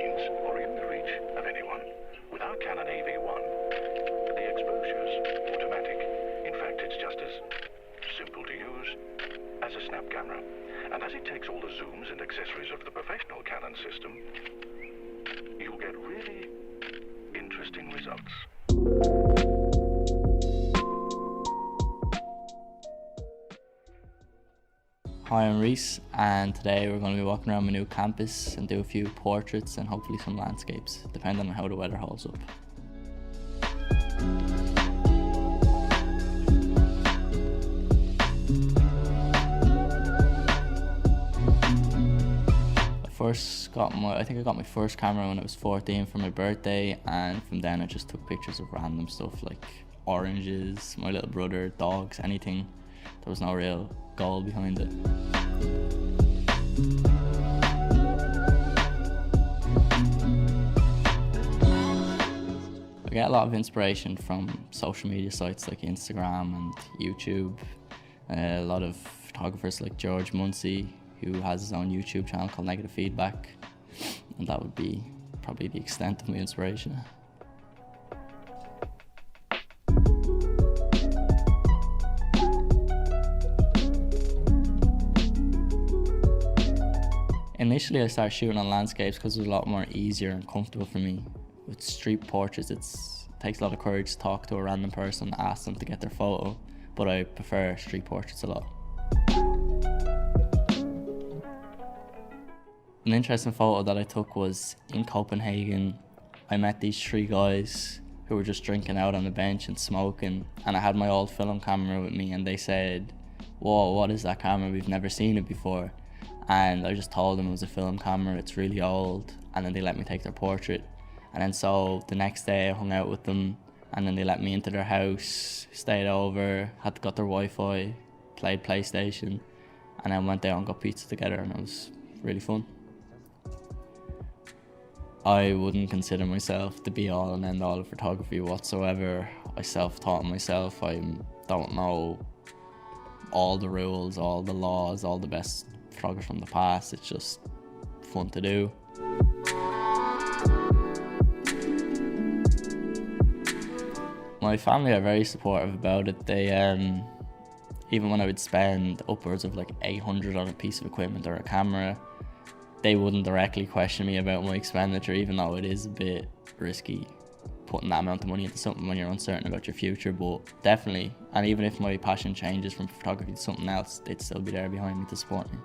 scenes or in the reach of anyone. With our Canon AV1, the exposure's automatic. In fact, it's just as simple to use as a snap camera. And as it takes all the zooms and accessories of the professional Canon system, you'll get really interesting results. Hi, I'm Reyce, and today we're going to be walking around Maynooth campus and do a few portraits and hopefully some landscapes, depending on how the weather holds up. I think I got my first camera when I was 14 for my birthday, and from then I just took pictures of random stuff like oranges, my little brother, dogs, anything. There was no real goal behind it. I get a lot of inspiration from social media sites like Instagram and YouTube. A lot of photographers like George Munsey, who has his own YouTube channel called Negative Feedback, and that would be probably the extent of my inspiration. Initially I started shooting on landscapes because it was a lot more easier and comfortable for me. With street portraits, it takes a lot of courage to talk to a random person, ask them to get their photo, but I prefer street portraits a lot. An interesting photo that I took was in Copenhagen. I met these three guys who were just drinking out on the bench and smoking, and I had my old film camera with me, and they said, "Whoa, what is that camera? We've never seen it before." And I just told them it was a film camera, it's really old, and then they let me take their portrait. And then so the next day I hung out with them, and then they let me into their house, stayed over, got their Wi-Fi, played PlayStation, and then went there and got pizza together, and it was really fun. I wouldn't consider myself the be-all and end-all of photography whatsoever. I self-taught myself. I don't know all the rules, all the laws, all the best photographers from the past. It's just fun to do. My family are very supportive about it. They, even when I would spend upwards of like 800 on a piece of equipment or a camera, they wouldn't directly question me about my expenditure, even though it is a bit risky putting that amount of money into something when you're uncertain about your future. But definitely, and even if my passion changes from photography to something else, they'd still be there behind me to support me.